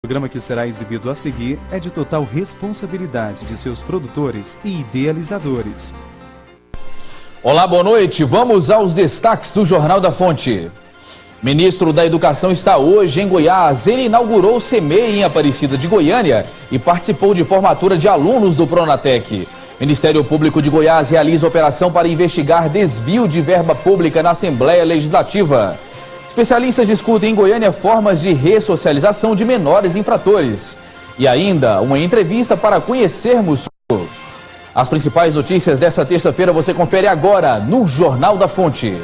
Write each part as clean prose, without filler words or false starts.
O programa que será exibido a seguir é de total responsabilidade de seus produtores e idealizadores. Olá, boa noite. Vamos aos destaques do Jornal da Fonte. Ministro da Educação está hoje em Goiás. Ele inaugurou o CEMEI em Aparecida de Goiânia e participou de formatura de alunos do Pronatec. Ministério Público de Goiás realiza operação para investigar desvio de verba pública na Assembleia Legislativa. Especialistas discutem em Goiânia formas de ressocialização de menores infratores. E ainda uma entrevista para conhecermos as principais notícias dessa terça-feira. Você confere agora no Jornal da Fonte.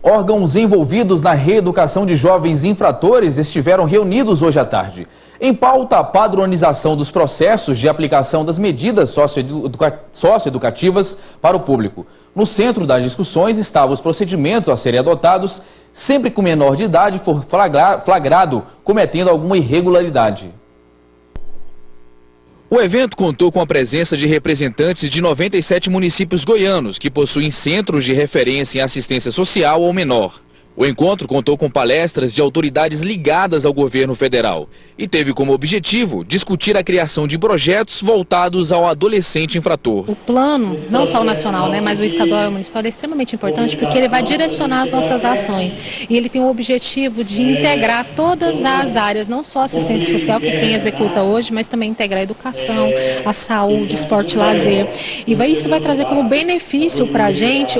Órgãos envolvidos na reeducação de jovens infratores estiveram reunidos hoje à tarde. Em pauta, a padronização dos processos de aplicação das medidas socioeducativas para o público. No centro das discussões estavam os procedimentos a serem adotados sempre que o menor de idade for flagrado cometendo alguma irregularidade. O evento contou com a presença de representantes de 97 municípios goianos que possuem centros de referência em assistência social ao menor. O encontro contou com palestras de autoridades ligadas ao governo federal e teve como objetivo discutir a criação de projetos voltados ao adolescente infrator. O plano, não só o nacional, mas o estadual e o municipal, é extremamente importante porque ele vai direcionar as nossas ações e ele tem o objetivo de integrar todas as áreas, não só a assistência social, que é quem executa hoje, mas também integrar a educação, a saúde, esporte e lazer. E isso vai trazer como benefício para a gente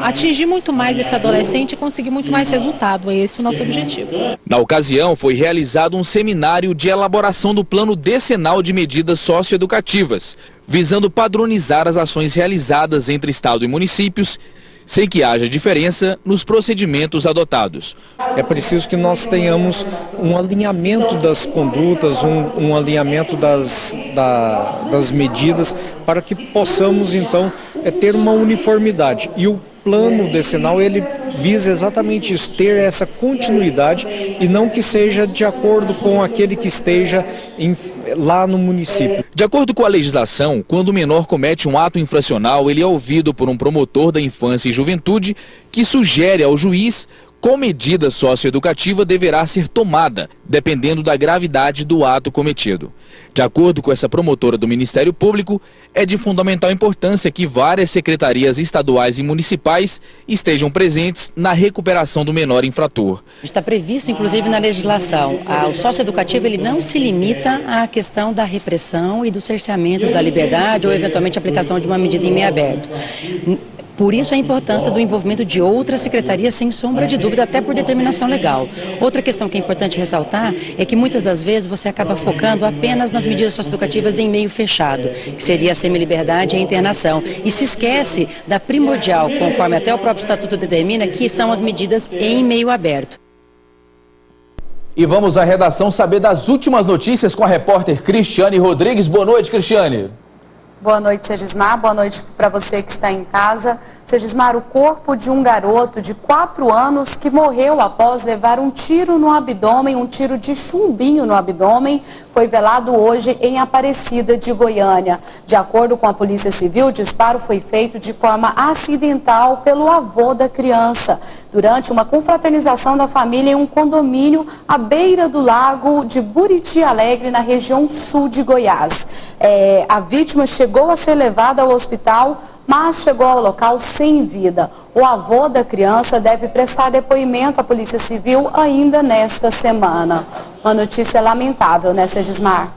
atingir muito mais esse adolescente, conseguir muito mais resultado. É esse o nosso objetivo. Na ocasião, foi realizado um seminário de elaboração do Plano Decenal de Medidas Socioeducativas, visando padronizar as ações realizadas entre Estado e municípios, sem que haja diferença nos procedimentos adotados. É preciso que nós tenhamos um alinhamento das condutas, um alinhamento das medidas, para que possamos, então, ter uma uniformidade. E o plano decenal, ele visa exatamente isso, ter essa continuidade e não que seja de acordo com aquele que esteja lá no município. De acordo com a legislação, quando o menor comete um ato infracional, ele é ouvido por um promotor da infância e juventude que sugere ao juiz qual medida socioeducativa deverá ser tomada, dependendo da gravidade do ato cometido. De acordo com essa promotora do Ministério Público, é de fundamental importância que várias secretarias estaduais e municipais estejam presentes na recuperação do menor infrator. Está previsto, inclusive, na legislação. O socioeducativo ele não se limita à questão da repressão e do cerceamento da liberdade ou, eventualmente, a aplicação de uma medida em meio aberto. Por isso a importância do envolvimento de outras secretarias, sem sombra de dúvida, até por determinação legal. Outra questão que é importante ressaltar é que muitas das vezes você acaba focando apenas nas medidas socioeducativas em meio fechado, que seria a semiliberdade e a internação. E se esquece da primordial, conforme até o próprio Estatuto determina, que são as medidas em meio aberto. E vamos à redação saber das últimas notícias com a repórter Cristiane Rodrigues. Boa noite, Cristiane. Boa noite, Segismar. Boa noite para você que está em casa. Segismar, o corpo de um garoto de 4 anos que morreu após levar um tiro no abdômen, um tiro de chumbinho no abdômen, foi velado hoje em Aparecida de Goiânia. De acordo com a Polícia Civil, o disparo foi feito de forma acidental pelo avô da criança, durante uma confraternização da família em um condomínio à beira do lago de Buriti Alegre, na região sul de Goiás. A vítima chegou a ser levada ao hospital, mas chegou ao local sem vida. O avô da criança deve prestar depoimento à Polícia Civil ainda nesta semana. Uma notícia lamentável, né, Segismar?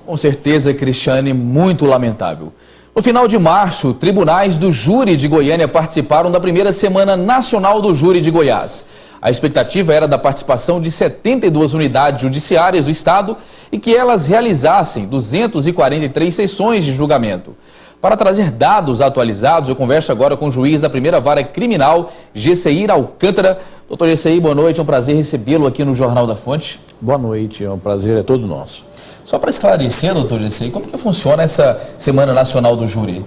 Com certeza, Cristiane, muito lamentável. No final de março, tribunais do Júri de Goiânia participaram da primeira Semana Nacional do Júri de Goiás. A expectativa era da participação de 72 unidades judiciárias do Estado e que elas realizassem 243 sessões de julgamento. Para trazer dados atualizados, eu converso agora com o juiz da primeira vara criminal, Gesseir Alcântara. Doutor Gesseir, boa noite, é um prazer recebê-lo aqui no Jornal da Fonte. Boa noite, é um prazer, é todo nosso. Só para esclarecer, doutor Gesseir, como que funciona essa Semana Nacional do Júri?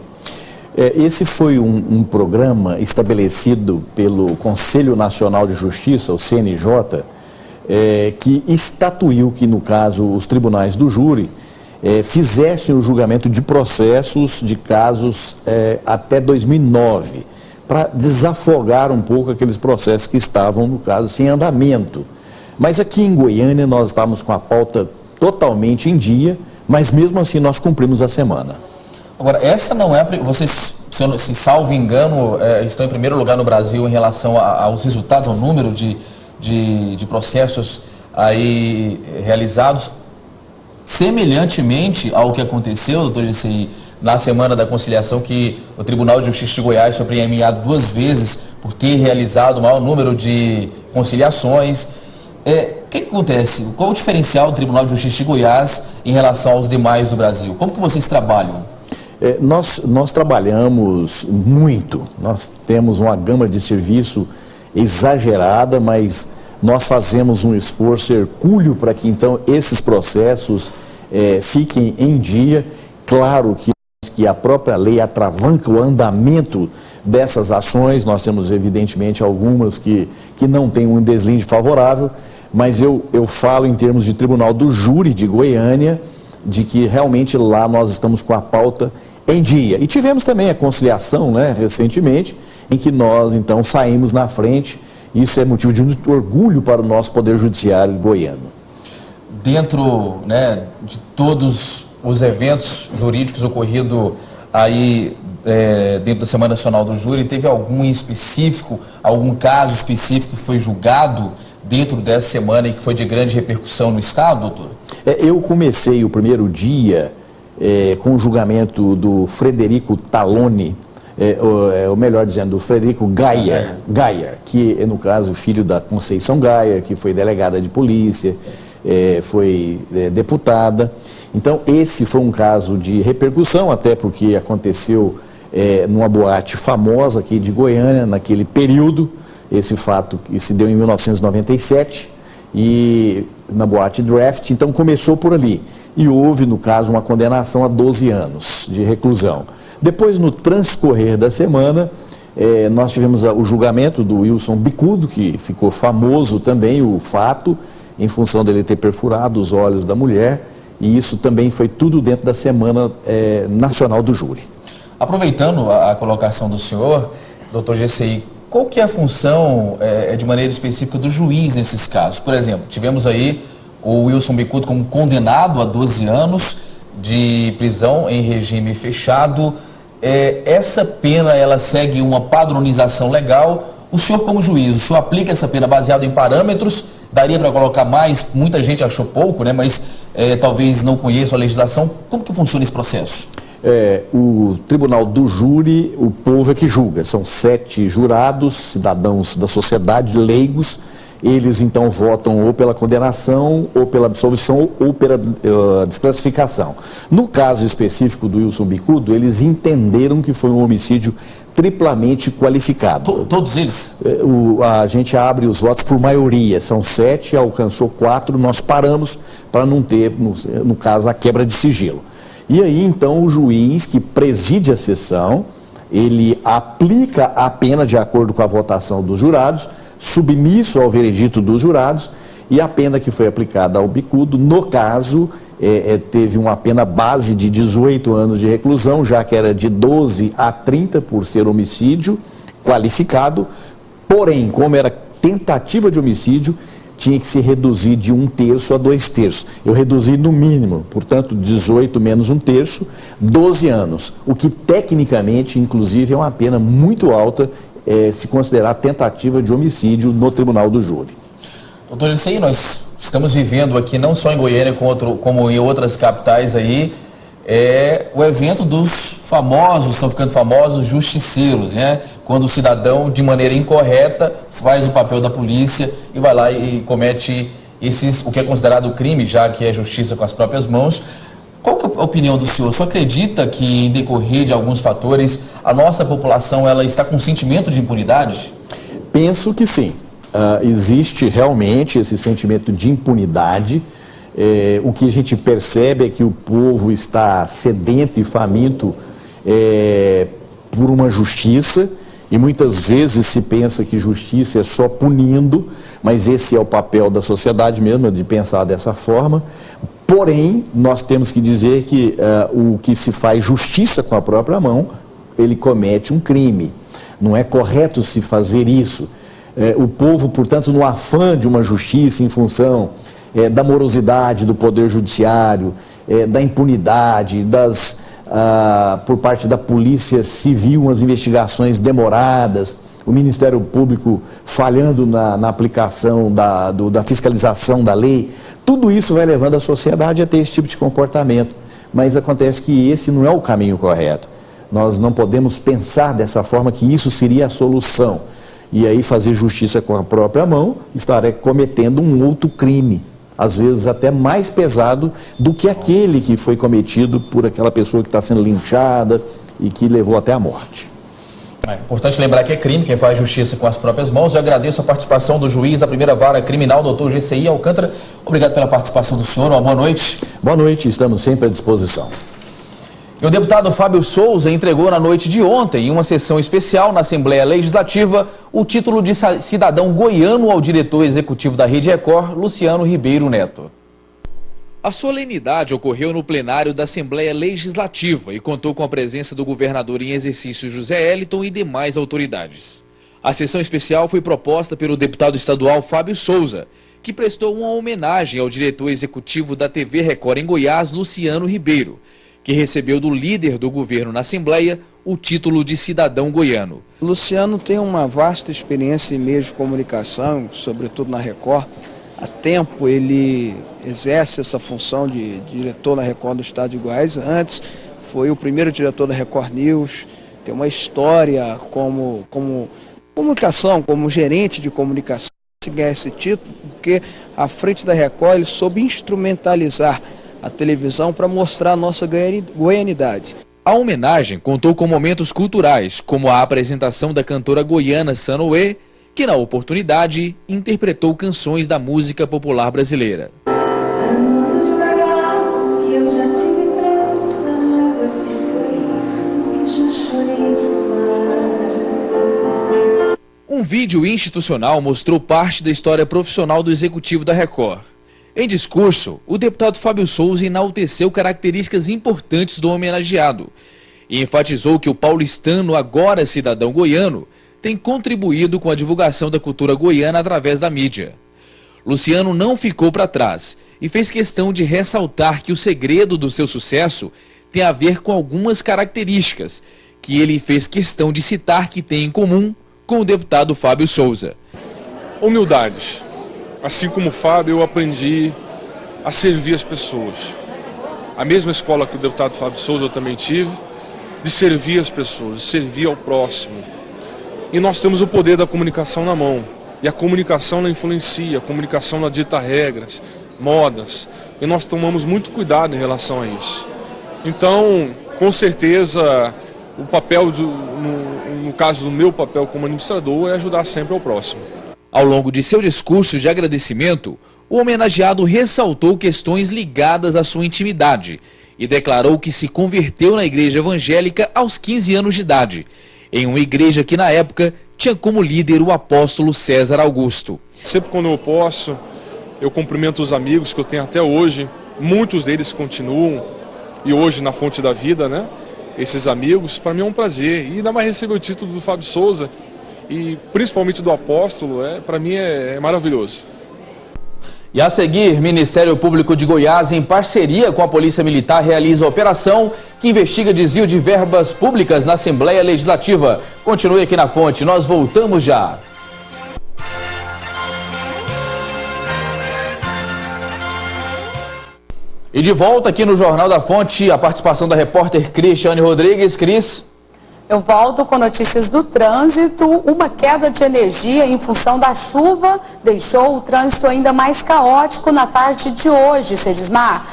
Esse foi um programa estabelecido pelo Conselho Nacional de Justiça, o CNJ, que estatuiu que, no caso, os tribunais do júri fizessem o julgamento de processos de casos até 2009, para desafogar um pouco aqueles processos que estavam, no caso, sem andamento. Mas aqui em Goiânia nós estávamos com a pauta totalmente em dia, mas mesmo assim nós cumprimos a semana. Agora, essa não é... Vocês, se salvo engano, estão em primeiro lugar no Brasil em relação aos resultados, ao número de processos aí realizados, semelhantemente ao que aconteceu, doutor Gisei, na Semana da Conciliação, que o Tribunal de Justiça de Goiás foi premiado 2 vezes por ter realizado o maior número de conciliações. O que acontece? Qual o diferencial do Tribunal de Justiça de Goiás em relação aos demais do Brasil? Como que vocês trabalham? Nós trabalhamos muito, nós temos uma gama de serviço exagerada, mas nós fazemos um esforço hercúleo para que então esses processos fiquem em dia. Claro que a própria lei atravanca o andamento dessas ações, nós temos evidentemente algumas que não têm um deslinde favorável, mas eu falo em termos de Tribunal do Júri de Goiânia, de que realmente lá nós estamos com a pauta em dia. E tivemos também a conciliação, recentemente, em que nós então saímos na frente. Isso é motivo de muito orgulho para o nosso Poder Judiciário goiano. Dentro de todos os eventos jurídicos ocorridos aí dentro da Semana Nacional do Júri, teve algum em específico, algum caso específico que foi julgado dentro dessa semana e que foi de grande repercussão no Estado, doutor? Eu comecei o primeiro dia com o julgamento do Frederico Taloni, ou melhor dizendo, do Frederico Gayer, que é, no caso, filho da Conceição Gayer, que foi delegada de polícia, foi deputada. Então, esse foi um caso de repercussão, até porque aconteceu numa boate famosa aqui de Goiânia, naquele período. Esse fato que se deu em 1997, e na boate Draft, então começou por ali. E houve, no caso, uma condenação a 12 anos de reclusão. Depois, no transcorrer da semana, nós tivemos o julgamento do Wilson Bicudo, que ficou famoso também, o fato, em função dele ter perfurado os olhos da mulher, e isso também foi tudo dentro da Semana Nacional do Júri. Aproveitando a colocação do senhor, doutor Gisei, qual que é a função, de maneira específica, do juiz nesses casos? Por exemplo, tivemos aí o Wilson Bicudo como condenado a 12 anos de prisão em regime fechado. Essa pena, ela segue uma padronização legal. O senhor, como juiz, o senhor aplica essa pena baseado em parâmetros? Daria para colocar mais? Muita gente achou pouco, mas talvez não conheça a legislação. Como que funciona esse processo? O Tribunal do Júri, o povo é que julga. São 7 jurados, cidadãos da sociedade, leigos. Eles então votam ou pela condenação, ou pela absolvição, ou pela desclassificação. No caso específico do Wilson Bicudo, eles entenderam que foi um homicídio triplamente qualificado. Todos eles? A gente abre os votos por maioria, são 7, alcançou 4, nós paramos para não ter, no caso, a quebra de sigilo. E aí, então, o juiz que preside a sessão, ele aplica a pena de acordo com a votação dos jurados, submisso ao veredito dos jurados, e a pena que foi aplicada ao Bicudo, no caso, teve uma pena base de 18 anos de reclusão, já que era de 12 a 30 por ser homicídio qualificado, porém, como era tentativa de homicídio, tinha que se reduzir de 1/3 a 2/3. Eu reduzi no mínimo, portanto, 18 menos 1/3, 12 anos. O que tecnicamente, inclusive, é uma pena muito alta, se considerar tentativa de homicídio no Tribunal do Júri. Doutor Gisei, nós estamos vivendo aqui, não só em Goiânia, como em outras capitais aí, o evento dos famosos, estão ficando famosos, justiceiros, quando o cidadão, de maneira incorreta, faz o papel da polícia e vai lá e comete o que é considerado crime, já que é justiça com as próprias mãos. Qual que é a opinião do senhor? O senhor acredita que, em decorrer de alguns fatores, a nossa população ela está com sentimento de impunidade? Penso que sim. Existe realmente esse sentimento de impunidade. O que a gente percebe é que o povo está sedento e faminto por uma justiça, E muitas vezes se pensa que justiça é só punindo, mas esse é o papel da sociedade mesmo, de pensar dessa forma. Porém, nós temos que dizer que o que se faz justiça com a própria mão, ele comete um crime. Não é correto se fazer isso. O povo, portanto, no afã de uma justiça em função da morosidade do poder judiciário, da impunidade, por parte da Polícia Civil, umas investigações demoradas, o Ministério Público falhando na aplicação da fiscalização da lei, tudo isso vai levando a sociedade a ter esse tipo de comportamento. Mas acontece que esse não é o caminho correto. Nós não podemos pensar dessa forma que isso seria a solução. E aí fazer justiça com a própria mão, estará cometendo um outro crime, às vezes até mais pesado do que aquele que foi cometido por aquela pessoa que está sendo linchada e que levou até a morte. É importante lembrar que é crime quem faz justiça com as próprias mãos. Eu agradeço a participação do juiz da primeira vara criminal, doutor GCI Alcântara. Obrigado pela participação do senhor. Uma boa noite. Boa noite, estamos sempre à disposição. E o deputado Fábio Souza entregou na noite de ontem, em uma sessão especial na Assembleia Legislativa, o título de cidadão goiano ao diretor executivo da Rede Record, Luciano Ribeiro Neto. A solenidade ocorreu no plenário da Assembleia Legislativa e contou com a presença do governador em exercício José Eliton e demais autoridades. A sessão especial foi proposta pelo deputado estadual Fábio Souza, que prestou uma homenagem ao diretor executivo da TV Record em Goiás, Luciano Ribeiro, que recebeu do líder do governo na Assembleia o título de cidadão goiano. Luciano tem uma vasta experiência em meios de comunicação, sobretudo na Record. Há tempo ele exerce essa função de diretor na Record do Estado de Goiás. Antes foi o primeiro diretor da Record News, tem uma história como comunicação, como gerente de comunicação. Se ganhar esse título porque à frente da Record ele soube instrumentalizar a televisão para mostrar a nossa goianidade. A homenagem contou com momentos culturais, como a apresentação da cantora goiana Sanoé, que na oportunidade interpretou canções da música popular brasileira. Um vídeo institucional mostrou parte da história profissional do executivo da Record. Em discurso, o deputado Fábio Souza enalteceu características importantes do homenageado e enfatizou que o paulistano, agora cidadão goiano, tem contribuído com a divulgação da cultura goiana através da mídia. Luciano não ficou para trás e fez questão de ressaltar que o segredo do seu sucesso tem a ver com algumas características que ele fez questão de citar que tem em comum com o deputado Fábio Souza. Humildade. Assim como o Fábio, eu aprendi a servir as pessoas. A mesma escola que o deputado Fábio Souza eu também tive, de servir as pessoas, de servir ao próximo. E nós temos o poder da comunicação na mão. E a comunicação ela influencia, a comunicação ela dita regras, modas. E nós tomamos muito cuidado em relação a isso. Então, com certeza, o papel, no caso do meu papel como administrador, é ajudar sempre ao próximo. Ao longo de seu discurso de agradecimento, o homenageado ressaltou questões ligadas à sua intimidade e declarou que se converteu na igreja evangélica aos 15 anos de idade, em uma igreja que na época tinha como líder o apóstolo César Augusto. Sempre quando eu posso, eu cumprimento os amigos que eu tenho até hoje, muitos deles continuam, e hoje na Fonte da Vida, né? Esses amigos, para mim é um prazer. E ainda mais receber o título do Fábio Souza, e principalmente do apóstolo, para mim é maravilhoso. E a seguir, Ministério Público de Goiás, em parceria com a Polícia Militar, realiza a operação que investiga desvio de verbas públicas na Assembleia Legislativa. Continue aqui na Fonte, nós voltamos já. E de volta aqui no Jornal da Fonte, a participação da repórter Cristiane Rodrigues. Cris. Eu volto com notícias do trânsito. Uma queda de energia em função da chuva deixou o trânsito ainda mais caótico na tarde de hoje, Cedismar.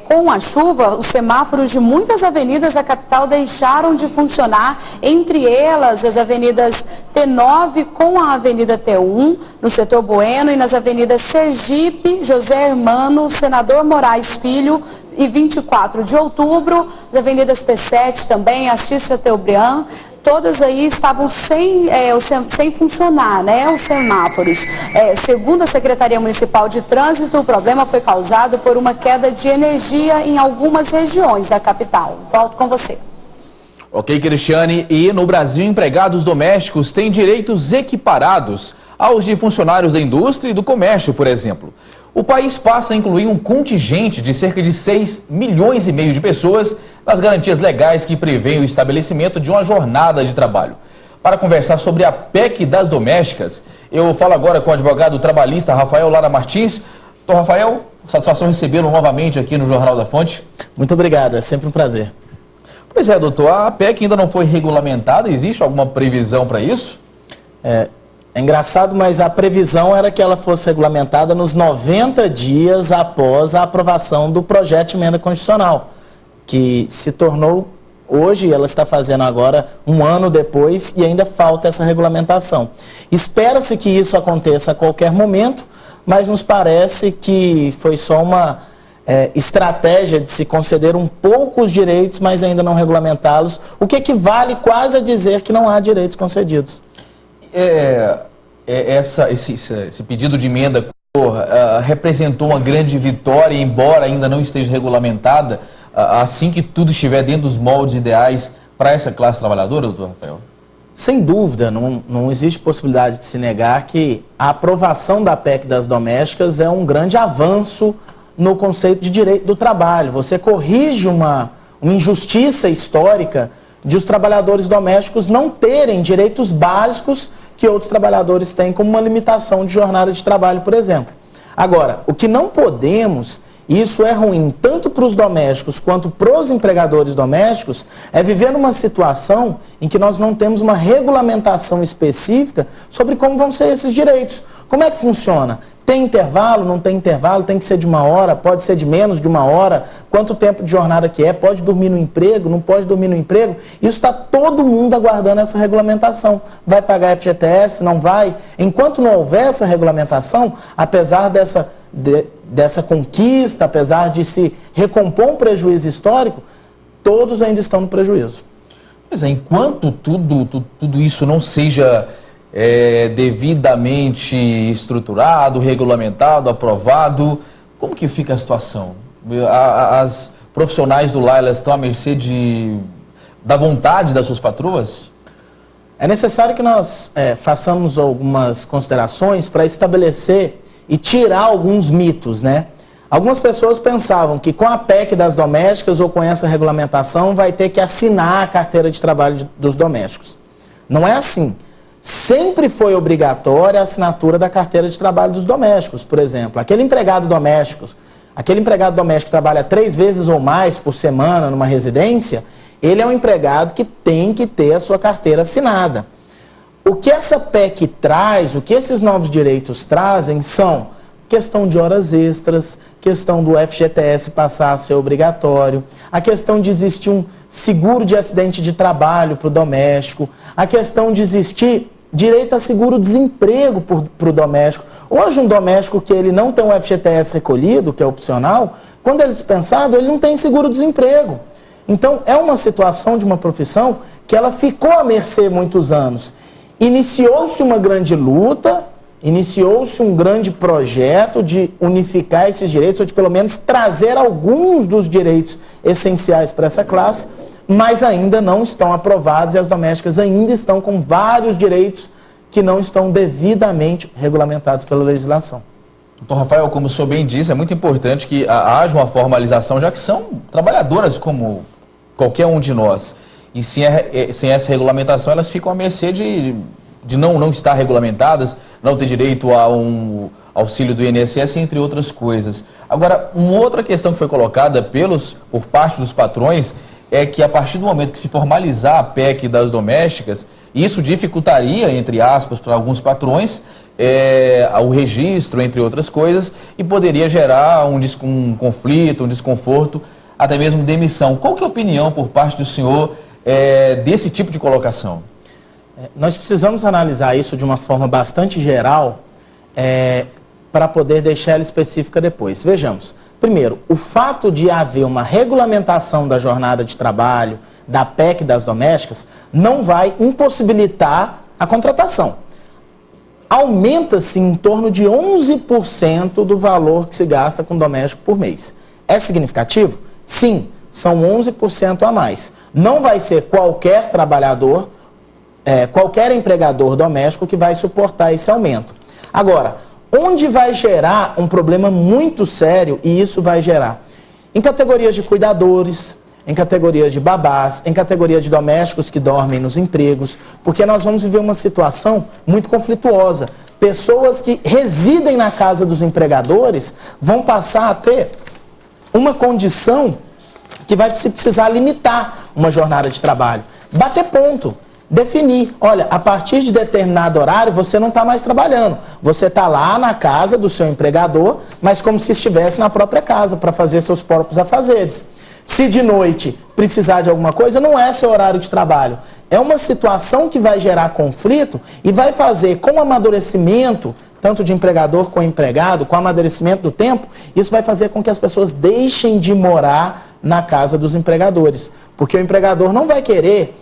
Com a chuva, os semáforos de muitas avenidas da capital deixaram de funcionar, entre elas as avenidas T9 com a avenida T1, no setor Bueno, e nas avenidas Sergipe, José Hermano, Senador Moraes Filho e 24 de outubro, as avenidas T7 também, Assis Chateaubriand, todas aí estavam sem funcionar, né, os semáforos. Segundo a Secretaria Municipal de Trânsito, o problema foi causado por uma queda de energia em algumas regiões da capital. Volto com você. Ok, Cristiane. E no Brasil, empregados domésticos têm direitos equiparados aos de funcionários da indústria e do comércio, por exemplo. O país passa a incluir um contingente de cerca de 6,5 milhões de pessoas nas garantias legais que prevêem o estabelecimento de uma jornada de trabalho. Para conversar sobre a PEC das domésticas, eu falo agora com o advogado trabalhista Rafael Lara Martins. Doutor Rafael, satisfação recebê-lo novamente aqui no Jornal da Fonte. Muito obrigado, é sempre um prazer. Pois é, doutor, a PEC ainda não foi regulamentada, existe alguma previsão para isso? É engraçado, mas a previsão era que ela fosse regulamentada nos 90 dias após a aprovação do projeto de emenda constitucional, que se tornou, hoje ela está fazendo agora um ano depois e ainda falta essa regulamentação. Espera-se que isso aconteça a qualquer momento, mas nos parece que foi só uma estratégia de se conceder um pouco os direitos, mas ainda não regulamentá-los, o que equivale quase a dizer que não há direitos concedidos. Esse pedido de emenda representou uma grande vitória, embora ainda não esteja regulamentada, assim que tudo estiver dentro dos moldes ideais para essa classe trabalhadora, doutor Rafael? Sem dúvida, não existe possibilidade de se negar que a aprovação da PEC das domésticas é um grande avanço no conceito de direito do trabalho. Você corrige uma injustiça histórica de os trabalhadores domésticos não terem direitos básicos que outros trabalhadores têm, como uma limitação de jornada de trabalho, por exemplo. Agora, o que não podemos, e isso é ruim tanto para os domésticos quanto para os empregadores domésticos, é viver numa situação em que nós não temos uma regulamentação específica sobre como vão ser esses direitos. Como é que funciona? Tem intervalo, não tem intervalo, tem que ser de 1 hora, pode ser de menos de 1 hora, quanto tempo de jornada que é, pode dormir no emprego, não pode dormir no emprego. Isso está todo mundo aguardando essa regulamentação. Vai pagar FGTS, não vai? Enquanto não houver essa regulamentação, apesar dessa conquista, apesar de se recompor um prejuízo histórico, todos ainda estão no prejuízo. Pois é, enquanto tudo isso não seja devidamente estruturado, regulamentado, aprovado, como que fica a situação? As profissionais do lar, elas estão à mercê da vontade das suas patroas? É necessário que nós façamos algumas considerações para estabelecer e tirar alguns mitos, né? Algumas pessoas pensavam que com a PEC das domésticas ou com essa regulamentação vai ter que assinar a carteira de trabalho dos domésticos. Não é assim. Sempre foi obrigatória a assinatura da carteira de trabalho dos domésticos, por exemplo. Aquele empregado doméstico que trabalha 3 vezes ou mais por semana numa residência, ele é um empregado que tem que ter a sua carteira assinada. O que essa PEC traz, o que esses novos direitos trazem são questão de horas extras, questão do FGTS passar a ser obrigatório, a questão de existir um seguro de acidente de trabalho para o doméstico, a questão de existir direito a seguro-desemprego para o doméstico. Hoje, um doméstico que ele não tem um FGTS recolhido, que é opcional, quando ele é dispensado, ele não tem seguro-desemprego. Então, é uma situação de uma profissão que ela ficou à mercê muitos anos. Iniciou-se uma grande luta, iniciou-se um grande projeto de unificar esses direitos, ou de pelo menos trazer alguns dos direitos essenciais para essa classe, mas ainda não estão aprovados e as domésticas ainda estão com vários direitos que não estão devidamente regulamentados pela legislação. Doutor Rafael, como o senhor bem disse, é muito importante que haja uma formalização, já que são trabalhadoras como qualquer um de nós. E sem essa regulamentação, elas ficam à mercê de não estar regulamentadas, não ter direito a um auxílio do INSS, entre outras coisas. Agora, uma outra questão que foi colocada por parte dos patrões é que a partir do momento que se formalizar a PEC das domésticas, isso dificultaria, entre aspas, para alguns patrões, o registro, entre outras coisas, e poderia gerar um conflito, um desconforto, até mesmo demissão. Qual que é a opinião por parte do senhor desse tipo de colocação? Nós precisamos analisar isso de uma forma bastante geral para poder deixar ela específica depois. Vejamos, Primeiro, o fato de haver uma regulamentação da jornada de trabalho, da PEC das domésticas, não vai impossibilitar a contratação. Aumenta-se em torno de 11% do valor que se gasta com doméstico por mês. É significativo? Sim, são 11% a mais. Não vai ser qualquer trabalhador, qualquer empregador doméstico que vai suportar esse aumento. Agora, onde vai gerar um problema muito sério, e isso vai gerar em categorias de cuidadores, em categorias de babás, em categoria de domésticos que dormem nos empregos, porque nós vamos viver uma situação muito conflituosa. Pessoas que residem na casa dos empregadores vão passar a ter uma condição que vai precisar limitar uma jornada de trabalho. Bater ponto. Definir, olha, a partir de determinado horário você não está mais trabalhando. Você está lá na casa do seu empregador, mas como se estivesse na própria casa para fazer seus próprios afazeres. Se de noite precisar de alguma coisa, não é seu horário de trabalho. É uma situação que vai gerar conflito e vai fazer, com o amadurecimento, tanto de empregador com empregado, com o amadurecimento do tempo, isso vai fazer com que as pessoas deixem de morar na casa dos empregadores. Porque o empregador não vai querer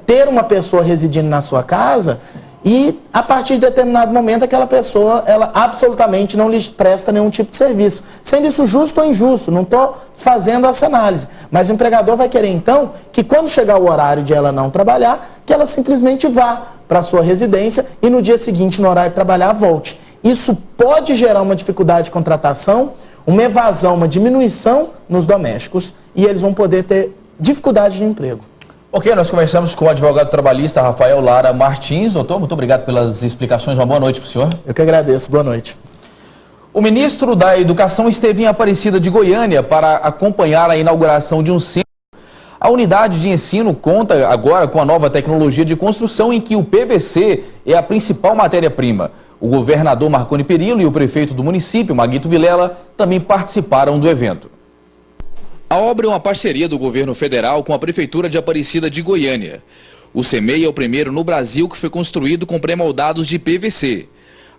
ter uma pessoa residindo na sua casa e, a partir de determinado momento, aquela pessoa, ela absolutamente não lhe presta nenhum tipo de serviço. Sendo isso justo ou injusto, não estou fazendo essa análise. Mas o empregador vai querer, então, que quando chegar o horário de ela não trabalhar, que ela simplesmente vá para a sua residência e no dia seguinte, no horário de trabalhar, volte. Isso pode gerar uma dificuldade de contratação, uma evasão, uma diminuição nos domésticos e eles vão poder ter dificuldade de emprego. Ok, nós conversamos com o advogado trabalhista Rafael Lara Martins. Doutor, muito obrigado pelas explicações. Uma boa noite para o senhor. Eu que agradeço. Boa noite. O ministro da Educação esteve em Aparecida de Goiânia para acompanhar a inauguração de um centro. A unidade de ensino conta agora com a nova tecnologia de construção em que o PVC é a principal matéria-prima. O governador Marconi Perillo e o prefeito do município, Maguito Vilela, também participaram do evento. A obra é uma parceria do governo federal com a Prefeitura de Aparecida de Goiânia. O CEMEI é o primeiro no Brasil que foi construído com pré-moldados de PVC.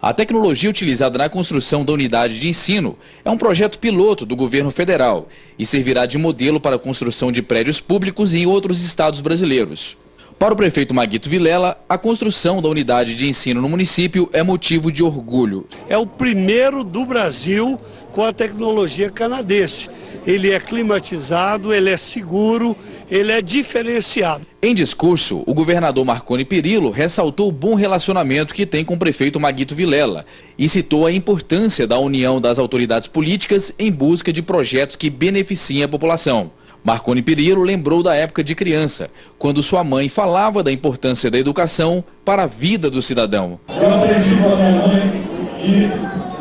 A tecnologia utilizada na construção da unidade de ensino é um projeto piloto do governo federal e servirá de modelo para a construção de prédios públicos em outros estados brasileiros. Para o prefeito Maguito Vilela, a construção da unidade de ensino no município é motivo de orgulho. É o primeiro do Brasil com a tecnologia canadense. Ele é climatizado, ele é seguro, ele é diferenciado. Em discurso, o governador Marconi Perillo ressaltou o bom relacionamento que tem com o prefeito Maguito Vilela e citou a importância da união das autoridades políticas em busca de projetos que beneficiem a população. Marconi Perillo lembrou da época de criança, quando sua mãe falava da importância da educação para a vida do cidadão. Eu aprendi com a minha mãe que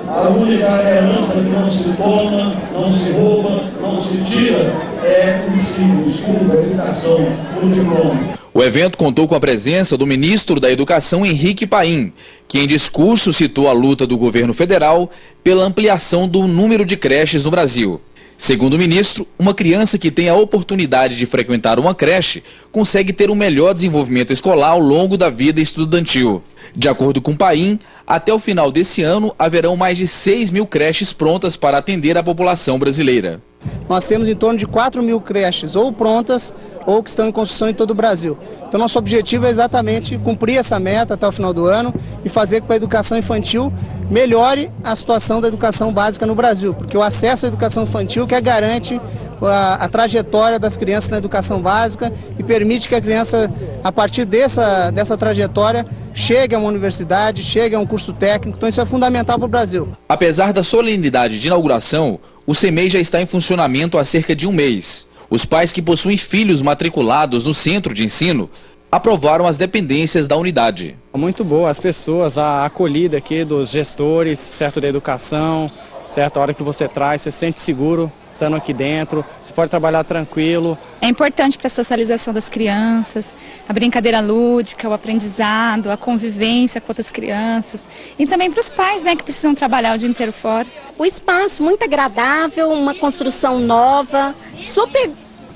a única herança que não se toma, não se rouba, não se tira é o ensino, o estudo, a educação, o diploma. O evento contou com a presença do ministro da Educação, Henrique Paim, que em discurso citou a luta do governo federal pela ampliação do número de creches no Brasil. Segundo o ministro, uma criança que tem a oportunidade de frequentar uma creche consegue ter um melhor desenvolvimento escolar ao longo da vida estudantil. De acordo com Paim, até o final desse ano haverão mais de 6.000 creches prontas para atender a população brasileira. Nós temos em torno de 4.000 creches ou prontas ou que estão em construção em todo o Brasil. Então nosso objetivo é exatamente cumprir essa meta até o final do ano e fazer com que a educação infantil melhore a situação da educação básica no Brasil, porque o acesso à educação infantil que garante a trajetória das crianças na educação básica e permite que a criança, a partir dessa trajetória, chegue a uma universidade, chegue a um curso técnico. Então isso é fundamental para o Brasil. Apesar da solenidade de inauguração, o CEMEI já está em funcionamento há cerca de um mês. Os pais que possuem filhos matriculados no centro de ensino aprovaram as dependências da unidade. Muito boa, as pessoas, a acolhida aqui dos gestores, certo, da educação, certo, a hora que você traz, você se sente seguro estando aqui dentro, você pode trabalhar tranquilo. É importante para a socialização das crianças, a brincadeira lúdica, o aprendizado, a convivência com outras crianças e também para os pais, né, que precisam trabalhar o dia inteiro fora. O espaço muito agradável, uma construção nova, super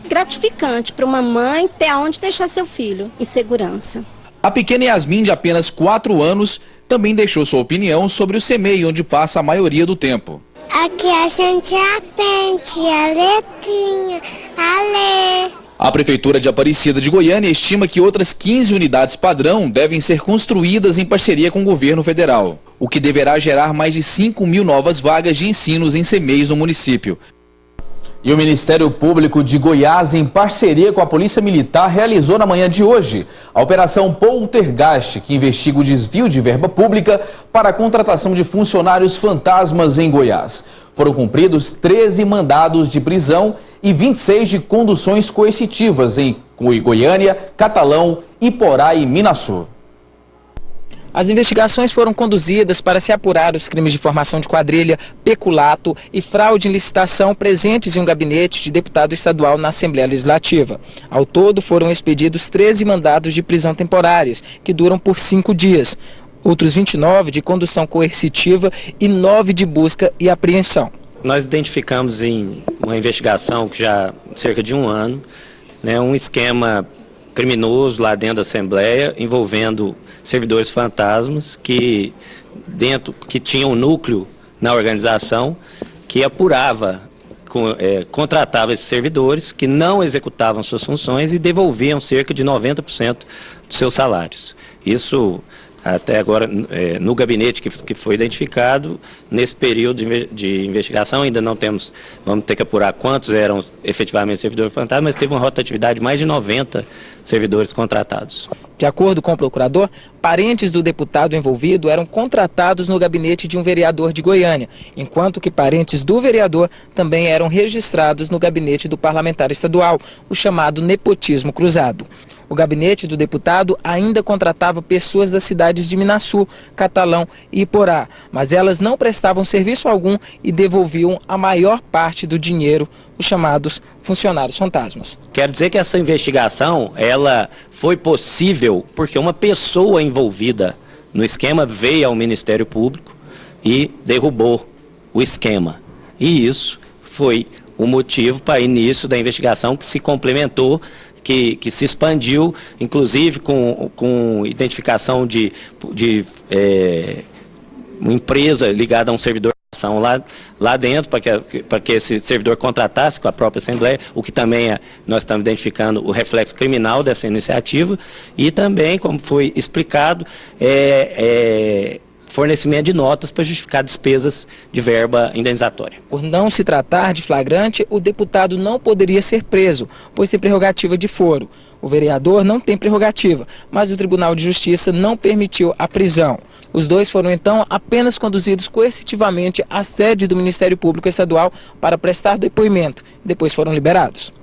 gratificante para uma mãe ter aonde deixar seu filho em segurança. A pequena Yasmin, de apenas 4 anos, também deixou sua opinião sobre o CEMEI, onde passa a maioria do tempo. Aqui a gente aprende a letrinha, a ler. A Prefeitura de Aparecida de Goiânia estima que outras 15 unidades padrão devem ser construídas em parceria com o governo federal, o que deverá gerar mais de 5.000 novas vagas de ensinos em CEMEIs no município. E o Ministério Público de Goiás, em parceria com a Polícia Militar, realizou na manhã de hoje a Operação Poltergeist, que investiga o desvio de verba pública para a contratação de funcionários fantasmas em Goiás. Foram cumpridos 13 mandados de prisão e 26 de conduções coercitivas em Goiânia, Catalão, Iporá e Minasul. As investigações foram conduzidas para se apurar os crimes de formação de quadrilha, peculato e fraude em licitação presentes em um gabinete de deputado estadual na Assembleia Legislativa. Ao todo, foram expedidos 13 mandados de prisão temporárias, que duram por 5 dias. Outros 29 de condução coercitiva e 9 de busca e apreensão. Nós identificamos em uma investigação que já há cerca de um ano, um esquema criminoso lá dentro da Assembleia, envolvendo servidores fantasmas que tinham um núcleo na organização que apurava, contratava esses servidores que não executavam suas funções e devolviam cerca de 90% dos seus salários. Isso até agora no gabinete que foi identificado, nesse período de investigação ainda não temos, vamos ter que apurar quantos eram efetivamente servidores fantasmas, mas teve uma rotatividade de mais de 90 servidores contratados. De acordo com o procurador, parentes do deputado envolvido eram contratados no gabinete de um vereador de Goiânia, enquanto que parentes do vereador também eram registrados no gabinete do parlamentar estadual, o chamado nepotismo cruzado. O gabinete do deputado ainda contratava pessoas das cidades de Minasul, Catalão e Iporá, mas elas não prestavam serviço algum e devolviam a maior parte do dinheiro, os chamados funcionários fantasmas. Quero dizer que essa investigação, ela foi possível porque uma pessoa envolvida no esquema veio ao Ministério Público e derrubou o esquema. E isso foi o motivo para o início da investigação, que se complementou, que se expandiu, inclusive com identificação de uma empresa ligada a um servidor lá dentro, para que esse servidor contratasse com a própria Assembleia, o que também nós estamos identificando o reflexo criminal dessa iniciativa, e também, como foi explicado, fornecimento de notas para justificar despesas de verba indenizatória. Por não se tratar de flagrante, o deputado não poderia ser preso, pois tem prerrogativa de foro. O vereador não tem prerrogativa, mas o Tribunal de Justiça não permitiu a prisão. Os dois foram, então, apenas conduzidos coercitivamente à sede do Ministério Público Estadual para prestar depoimento. Depois foram liberados.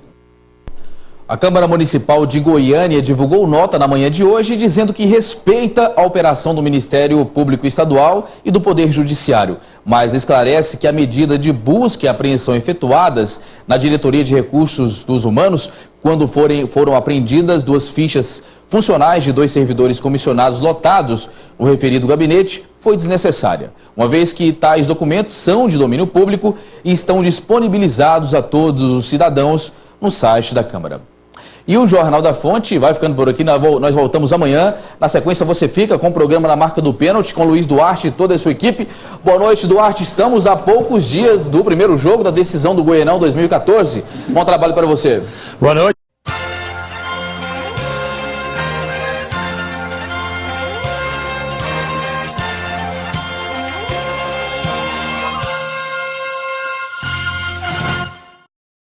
A Câmara Municipal de Goiânia divulgou nota na manhã de hoje dizendo que respeita a operação do Ministério Público Estadual e do Poder Judiciário, mas esclarece que a medida de busca e apreensão efetuadas na Diretoria de Recursos dos Humanos, quando foram apreendidas 2 fichas funcionais de 2 servidores comissionados lotados no referido gabinete, foi desnecessária, uma vez que tais documentos são de domínio público e estão disponibilizados a todos os cidadãos no site da Câmara. E o Jornal da Fonte vai ficando por aqui, nós voltamos amanhã. Na sequência você fica com o programa Na Marca do Pênalti, com Luiz Duarte e toda a sua equipe. Boa noite, Duarte. Estamos a poucos dias do primeiro jogo da decisão do Goianão 2014. Bom trabalho para você. Boa noite.